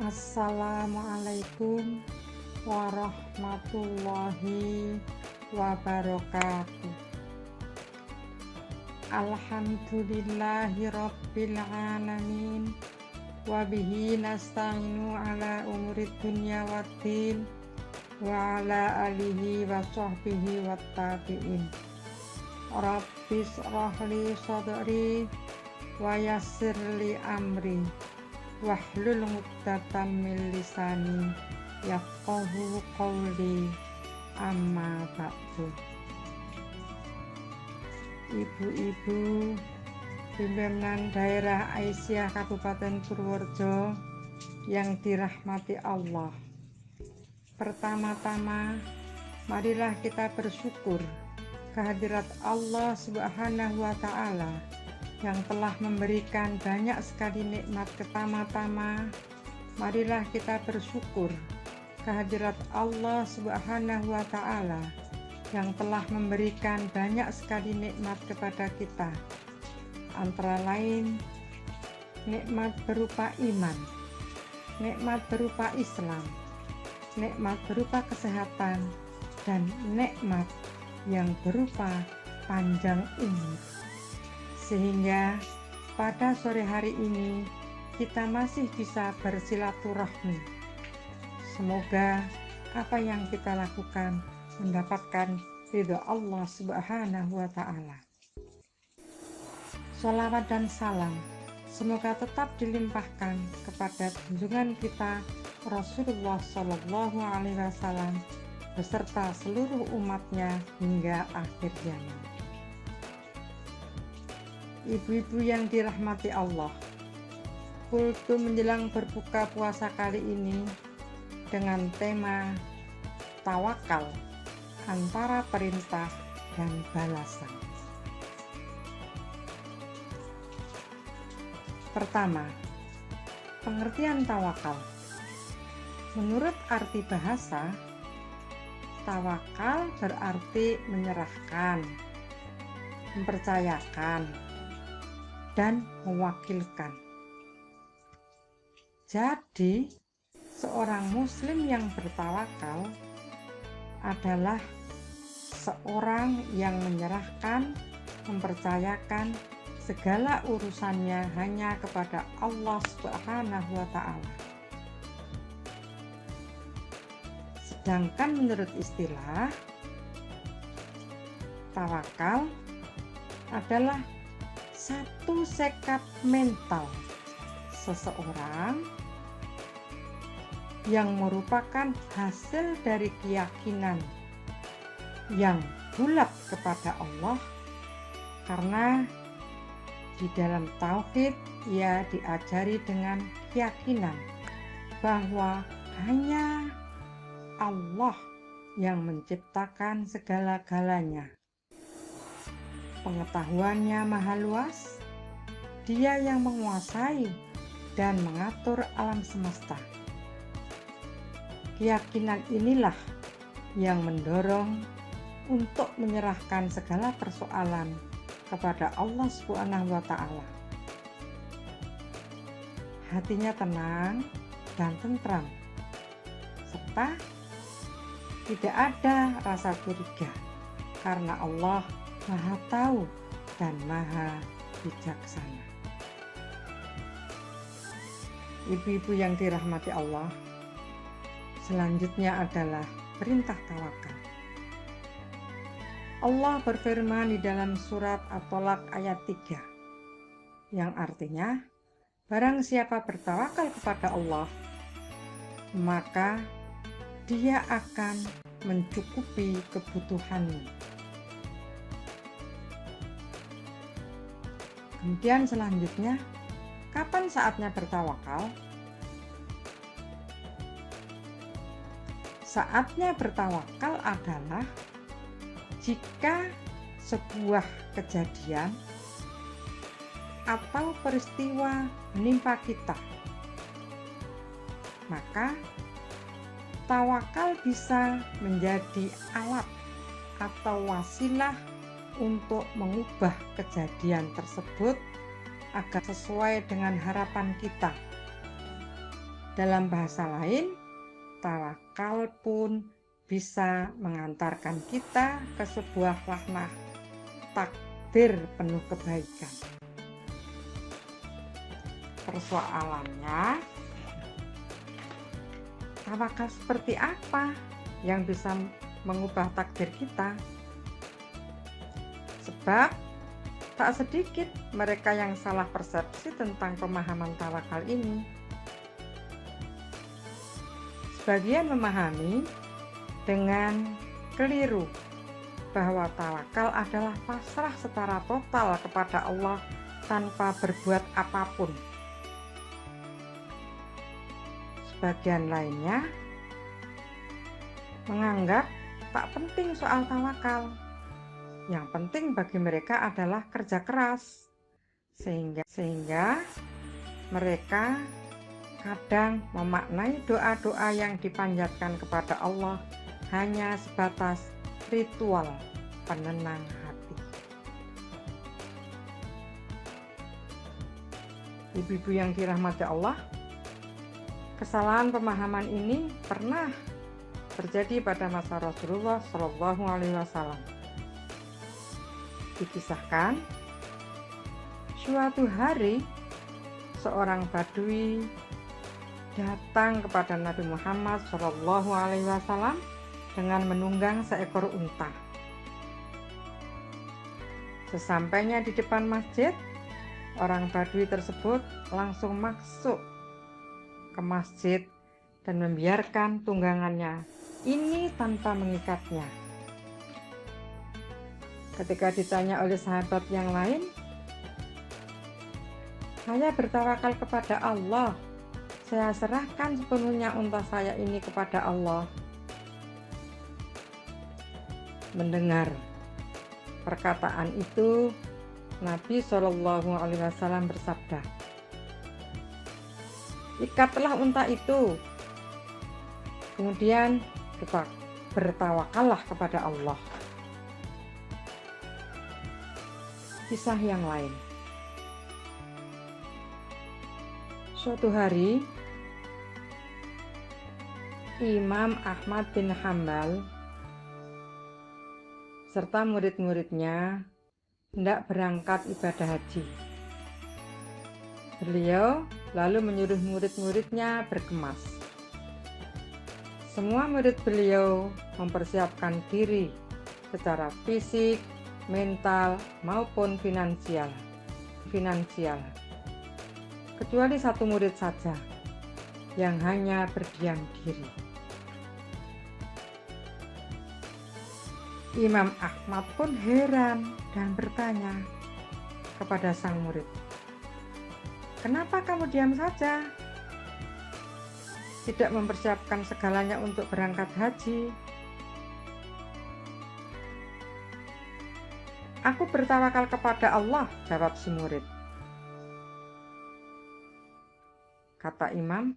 Assalamualaikum warahmatullahi wabarakatuh. Alhamdulillahi rabbil alamin. Wabihi nasta'inu ala umurid dunya waddin. Wa ala alihi wa sahbihi wa tabi'in. Rabbis rahli sadri wa yassirli amri wahlul 'uqdatam min lisani yafqahu qawli. Amma ba'du. Ibu-ibu pimpinan daerah Aisyah Kabupaten Purworejo yang dirahmati Allah, pertama-tama marilah kita bersyukur kehadirat Allah Subhanahu wa Ta'ala yang telah memberikan banyak sekali nikmat. Pertama-tama marilah kita bersyukur kehadirat Allah Subhanahu wa Ta'ala yang telah memberikan banyak sekali nikmat kepada kita, antara lain nikmat berupa iman, nikmat berupa Islam, nikmat berupa kesehatan, dan nikmat yang berupa panjang umur. Sehingga pada sore hari ini kita masih bisa bersilaturahmi. Semoga apa yang kita lakukan mendapatkan ridho Allah Subhanahu wa Ta'ala. Sholawat dan salam semoga tetap dilimpahkan kepada junjungan kita Rasulullah Shallallahu Alaihi Wasallam beserta seluruh umatnya hingga akhir zaman. Ibu-ibu yang dirahmati Allah, kultum menjelang berbuka puasa kali ini dengan tema tawakal antara perintah dan balasan. Pertama, pengertian tawakal. Menurut arti bahasa, tawakal berarti menyerahkan, mempercayakan, dan mewakilkan. Jadi, seorang muslim yang bertawakal adalah seorang yang menyerahkan, mempercayakan segala urusannya hanya kepada Allah Subhanahu wa Ta'ala. Sedangkan menurut istilah, tawakal adalah satu sikap mental seseorang yang merupakan hasil dari keyakinan yang bulat kepada Allah, karena di dalam tauhid ia diajari dengan keyakinan bahwa hanya Allah yang menciptakan segala-galanya. Pengetahuannya maha luas, Dia yang menguasai dan mengatur alam semesta. Keyakinan inilah yang mendorong untuk menyerahkan segala persoalan kepada Allah Subhanahu wa Ta'ala. Hatinya tenang dan tentram, serta tidak ada rasa curiga, karena Allah Maha tahu dan Maha bijaksana. Ibu-ibu yang dirahmati Allah, selanjutnya adalah perintah tawakal. Allah berfirman di dalam surat At-Tolak ayat 3, yang artinya, barang siapa bertawakal kepada Allah, maka Dia akan mencukupi kebutuhanmu. Kemudian selanjutnya, kapan saatnya bertawakal? Saatnya bertawakal adalah jika sebuah kejadian atau peristiwa menimpa kita, maka tawakal bisa menjadi alat atau wasilah untuk mengubah kejadian tersebut agar sesuai dengan harapan kita Dalam bahasa lain, tawakal pun bisa mengantarkan kita ke sebuah laknah takdir penuh kebaikan. Persoalannya, tawakal seperti apa yang bisa mengubah takdir kita? Sebab tak sedikit mereka yang salah persepsi tentang pemahaman tawakal ini. Sebagian memahami dengan keliru bahwa tawakal adalah pasrah secara total kepada Allah tanpa berbuat apapun. Sebagian lainnya menganggap tak penting soal tawakal. Yang penting bagi mereka adalah kerja keras, sehingga mereka kadang memaknai doa-doa yang dipanjatkan kepada Allah hanya sebatas ritual penenang hati. Ibu-ibu yang dirahmati Allah, kesalahan pemahaman ini pernah terjadi pada masa Rasulullah Shallallahu Alaihi Wasallam. Dikisahkan, suatu hari seorang badui datang kepada Nabi Muhammad Shallallahu Alaihi Wasallam dengan menunggang seekor unta. Sesampainya di depan masjid, orang badui tersebut langsung masuk ke masjid dan membiarkan tunggangannya ini tanpa mengikatnya. Ketika ditanya oleh sahabat yang lain, "Saya bertawakal kepada Allah. Saya serahkan sepenuhnya unta saya ini kepada Allah." Mendengar perkataan itu, Nabi Shallallahu Alaihi Wasallam bersabda, "Ikatlah unta itu, kemudian bertawakallah kepada Allah." Kisah yang lain. Suatu hari, Imam Ahmad bin Hambal serta murid-muridnya hendak berangkat ibadah haji. Beliau lalu menyuruh murid-muridnya berkemas. Semua murid beliau mempersiapkan diri secara fisik, mental, maupun finansial. Kecuali satu murid saja yang hanya berdiam diri. Imam Ahmad pun heran dan bertanya kepada sang murid, "Kenapa kamu diam saja? Tidak mempersiapkan segalanya untuk berangkat haji?" "Aku bertawakal kepada Allah," jawab si murid. Kata imam,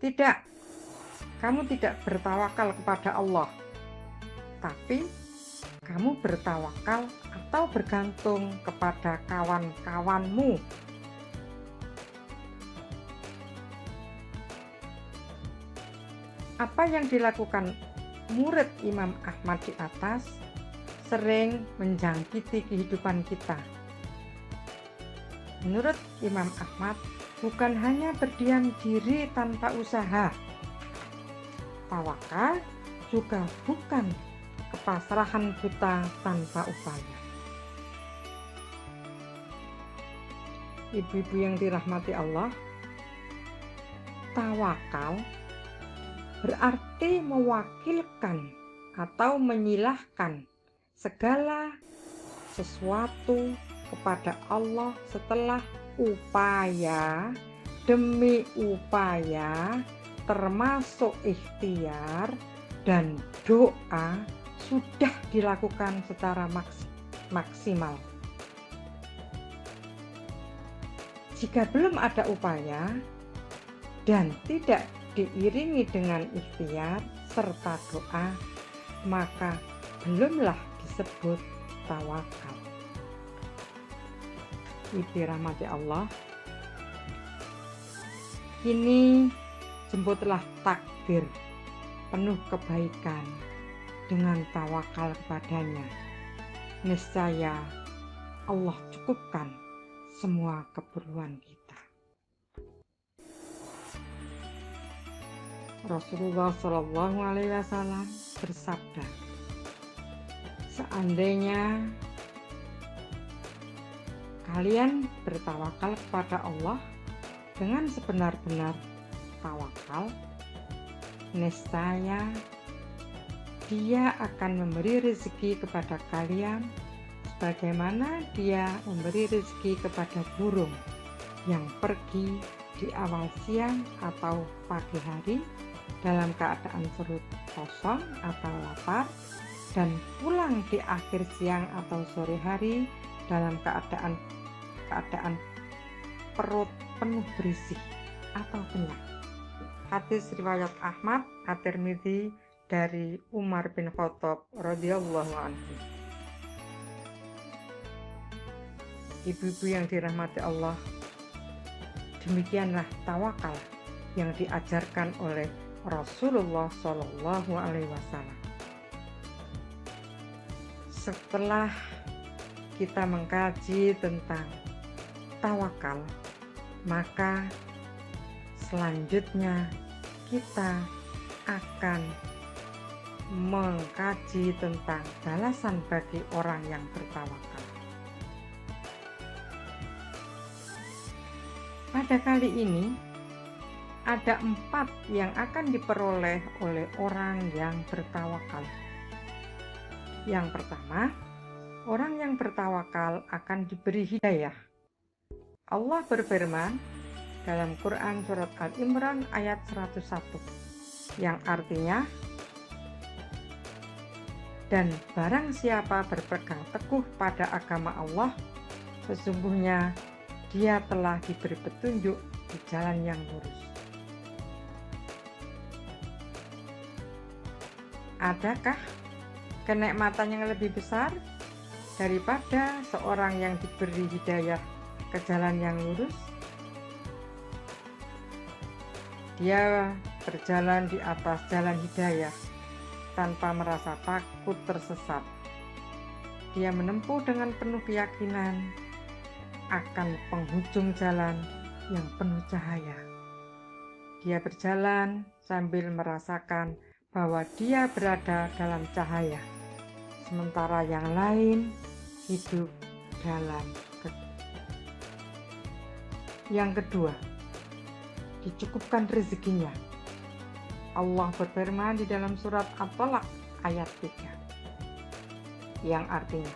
"Tidak, kamu tidak bertawakal kepada Allah, tapi kamu bertawakal atau bergantung kepada kawan-kawanmu." Apa yang dilakukan murid Imam Ahmad di atas sering menjangkiti kehidupan kita. Menurut Imam Ahmad, bukan hanya berdiam diri tanpa usaha. Tawakal juga bukan kepasrahan buta tanpa upaya. Ibu-ibu yang dirahmati Allah, tawakal berarti mewakilkan atau menyilahkan segala sesuatu kepada Allah setelah upaya demi upaya, termasuk ikhtiar dan doa sudah dilakukan secara maksimal. Jika belum ada upaya dan tidak diiringi dengan ikhtiar serta doa, maka belumlah disebut tawakal. Ibu rahmati Allah, kini Jemputlah takdir penuh kebaikan dengan tawakal kepadanya. Niscaya Allah cukupkan semua keperluan kita. Rasulullah Shallallahu Alaihi Wasallam bersabda, seandainya kalian bertawakal kepada Allah dengan sebenar-benar tawakal, niscaya Dia akan memberi rezeki kepada kalian sebagaimana Dia memberi rezeki kepada burung yang pergi di awal siang atau pagi hari dalam keadaan perut kosong atau lapar, dan pulang di akhir siang atau sore hari dalam keadaan perut penuh berisi atau kenyang. Hadis riwayat Ahmad, At-Tirmidzi dari Umar bin Khattab radhiyallahu anhu. Ibu-ibu yang dirahmati Allah, demikianlah tawakal yang diajarkan oleh Rasulullah Shallallahu Alaihi Wasallam. Setelah kita mengkaji tentang tawakal, maka selanjutnya kita akan mengkaji tentang balasan bagi orang yang bertawakal. Pada kali ini ada 4 yang akan diperoleh oleh orang yang bertawakal. Yang pertama, orang yang bertawakal akan diberi hidayah. Allah berfirman dalam Quran surat Al-Imran ayat 101, yang artinya, dan barang siapa berpegang teguh pada agama Allah, sesungguhnya dia telah diberi petunjuk di jalan yang lurus. Adakah kenikmatan yang lebih besar daripada seorang yang diberi hidayah ke jalan yang lurus? Dia berjalan di atas jalan hidayah tanpa merasa takut tersesat. Dia menempuh dengan penuh keyakinan akan penghujung jalan yang penuh cahaya. Dia berjalan sambil merasakan bahwa dia berada dalam cahaya, sementara yang lain hidup dalam Yang kedua, dicukupkan rezekinya. Allah berfirman di dalam surat At-Talaq ayat 3, yang artinya,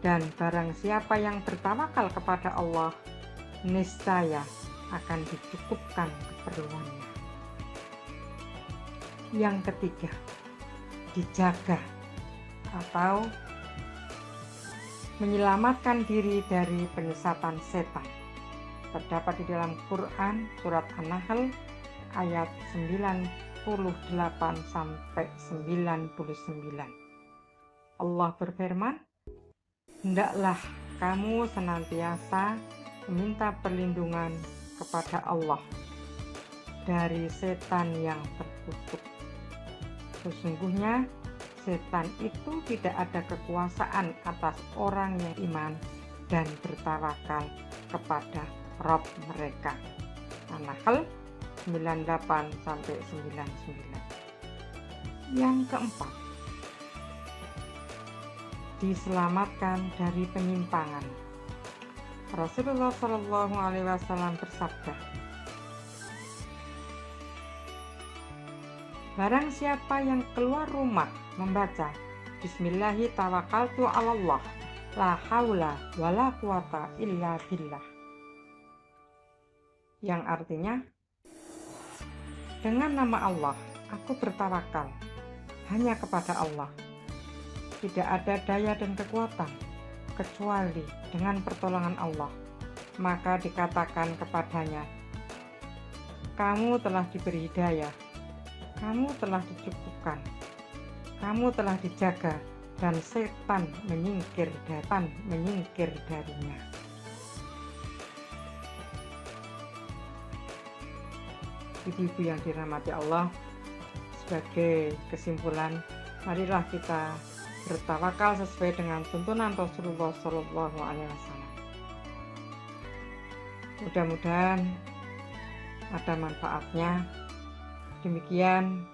dan barang siapa yang bertawakal kepada Allah, niscaya akan dicukupkan keperluannya. Yang ketiga, dijaga atau menyelamatkan diri dari penyesatan setan. Terdapat di dalam Quran surat An-Nahl ayat 98 sampai 99. Allah berfirman, hendaklah kamu senantiasa meminta perlindungan kepada Allah dari setan yang terkutuk. Sesungguhnya setan itu tidak ada kekuasaan atas orang yang iman dan bertawakal kepada Rabb mereka. An-Nahl 98-99. Yang keempat, diselamatkan dari penyimpangan. Rasulullah Shallallahu Alaihi Wasallam bersabda, barang siapa yang keluar rumah membaca Bismillahi tawakkaltu 'alallah la haula wala quwata illa billah, yang artinya, dengan nama Allah aku bertawakal hanya kepada Allah, tidak ada daya dan kekuatan kecuali dengan pertolongan Allah. Maka dikatakan kepadanya, kamu telah diberi hidayah, kamu telah dicukupkan, kamu telah dijaga, dan setan menyingkir darinya. ibu-ibu yang dirahmati Allah, sebagai kesimpulan, marilah kita bertawakal sesuai dengan tuntunan Rasulullah Shallallahu Alaihi Wasallam. Mudah-mudahan ada manfaatnya. Demikian